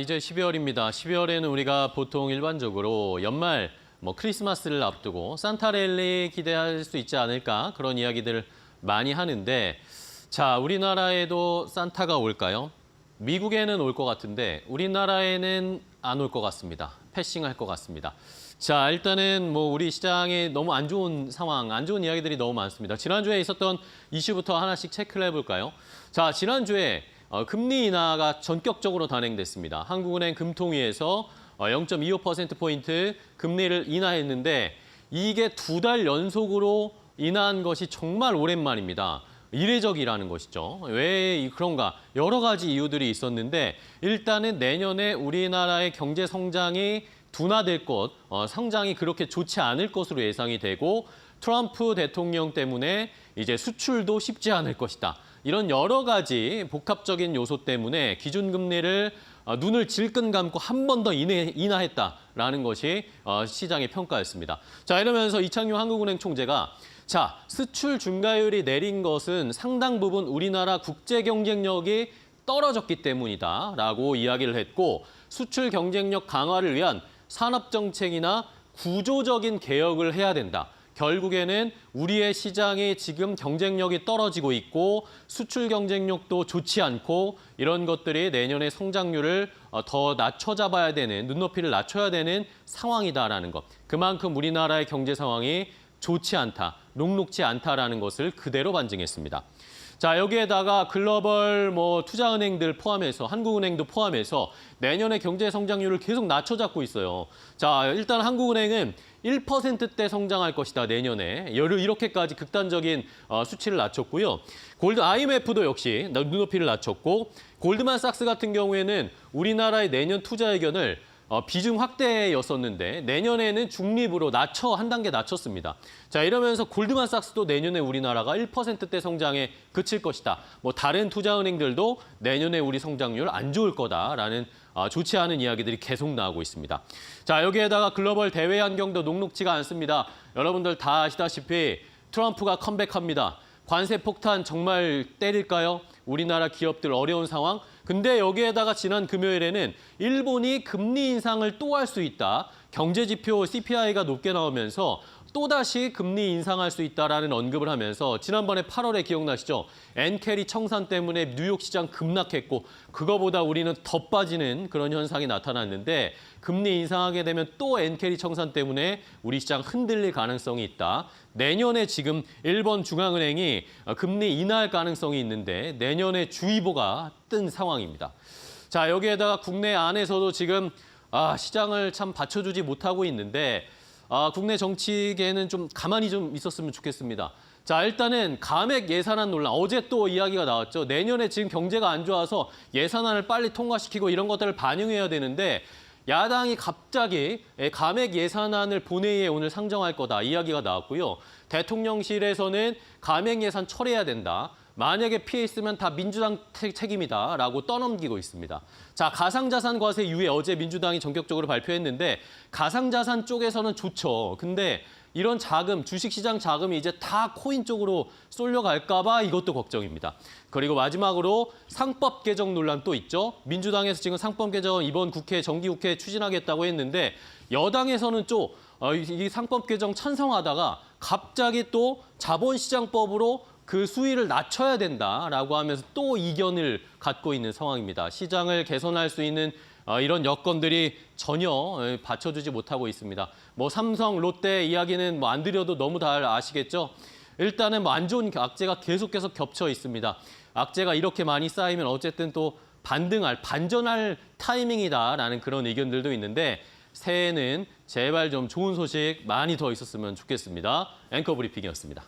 이제 12월입니다. 12월에는 우리가 보통 일반적으로 연말 크리스마스를 앞두고 산타랠리 기대할 수 있지 않을까 그런 이야기들을 많이 하는데 자, 우리나라에도 산타가 올까요? 미국에는 올 것 같은데 우리나라에는 안 올 것 같습니다. 패싱할 것 같습니다. 자, 일단은 우리 시장에 너무 안 좋은 상황, 안 좋은 이야기들이 너무 많습니다. 지난주에 있었던 이슈부터 하나씩 체크를 해볼까요? 자, 지난주에 금리 인하가 전격적으로 단행됐습니다. 한국은행 금통위에서 0.25%포인트 금리를 인하했는데 이게 2달 연속으로 인하한 것이 정말 오랜만입니다. 이례적이라는 것이죠. 왜 그런가? 여러 가지 이유들이 있었는데 일단은 내년에 우리나라의 경제 성장이 둔화될 것, 성장이 그렇게 좋지 않을 것으로 예상이 되고 트럼프 대통령 때문에 이제 수출도 쉽지 않을 것이다. 이런 여러 가지 복합적인 요소 때문에 기준금리를 눈을 질끈 감고 한 번 더 인하했다라는 것이 시장의 평가였습니다. 자, 이러면서 이창용 한국은행 총재가 자, 수출 중과율이 내린 것은 상당 부분 우리나라 국제 경쟁력이 떨어졌기 때문이다라고 이야기를 했고 수출 경쟁력 강화를 위한 산업 정책이나 구조적인 개혁을 해야 된다. 결국에는 우리의 시장이 지금 경쟁력이 떨어지고 있고 수출 경쟁력도 좋지 않고 이런 것들이 내년에 성장률을 더 낮춰잡아야 되는, 눈높이를 낮춰야 되는 상황이다라는 것. 그만큼 우리나라의 경제 상황이 좋지 않다, 녹록지 않다라는 것을 그대로 반증했습니다. 자, 여기에다가 글로벌 투자은행들 포함해서 한국은행도 포함해서 내년에 경제 성장률을 계속 낮춰잡고 있어요. 자, 일단 한국은행은 1%대 성장할 것이다, 내년에. 이렇게까지 극단적인 수치를 낮췄고요. IMF도 역시 눈높이를 낮췄고 골드만삭스 같은 경우에는 우리나라의 내년 투자 의견을 비중 확대였었는데 내년에는 중립으로 한 단계 낮췄습니다. 자, 이러면서 골드만삭스도 내년에 우리나라가 1%대 성장에 그칠 것이다. 다른 투자은행들도 내년에 우리 성장률 안 좋을 거다라는 좋지 않은 이야기들이 계속 나오고 있습니다. 자, 여기에다가 글로벌 대외 환경도 녹록지가 않습니다. 여러분들 다 아시다시피 트럼프가 컴백합니다. 관세 폭탄 정말 때릴까요? 우리나라 기업들 어려운 상황. 근데 여기에다가 지난 금요일에는 일본이 금리 인상을 또 할 수 있다. 경제지표 CPI가 높게 나오면서 또다시 금리 인상할 수 있다라는 언급을 하면서 지난번에 8월에 기억나시죠? 엔캐리 청산 때문에 뉴욕 시장 급락했고 그거보다 우리는 더 빠지는 그런 현상이 나타났는데 금리 인상하게 되면 또 엔캐리 청산 때문에 우리 시장 흔들릴 가능성이 있다. 내년에 지금 일본 중앙은행이 금리 인하할 가능성이 있는데 내년에 주의보가 뜬 상황입니다. 자, 여기에다가 국내 안에서도 지금 시장을 참 받쳐주지 못하고 있는데 국내 정치계는 좀 가만히 좀 있었으면 좋겠습니다. 자, 일단은 감액 예산안 논란. 어제 또 이야기가 나왔죠. 내년에 지금 경제가 안 좋아서 예산안을 빨리 통과시키고 이런 것들을 반영해야 되는데 야당이 갑자기 감액 예산안을 본회의에 오늘 상정할 거다 이야기가 나왔고요. 대통령실에서는 감액 예산 철회해야 된다. 만약에 피해 있으면 다 민주당 책임이다라고 떠넘기고 있습니다. 자, 가상자산 과세 유예 어제 민주당이 전격적으로 발표했는데 가상자산 쪽에서는 좋죠. 근데 이런 자금, 주식시장 자금이 이제 다 코인 쪽으로 쏠려갈까 봐 이것도 걱정입니다. 그리고 마지막으로 상법 개정 논란 또 있죠. 민주당에서 지금 상법 개정 이번 정기국회 추진하겠다고 했는데 여당에서는 또 이 상법 개정 찬성하다가 갑자기 또 자본시장법으로 그 수위를 낮춰야 된다라고 하면서 또 이견을 갖고 있는 상황입니다. 시장을 개선할 수 있는 이런 여건들이 전혀 받쳐주지 못하고 있습니다. 삼성, 롯데 이야기는 안 드려도 너무 다 아시겠죠? 일단은 안 좋은 악재가 계속해서 겹쳐 있습니다. 악재가 이렇게 많이 쌓이면 어쨌든 또 반전할 타이밍이다라는 그런 의견들도 있는데 새해에는 제발 좀 좋은 소식 많이 더 있었으면 좋겠습니다. 앵커 브리핑이었습니다.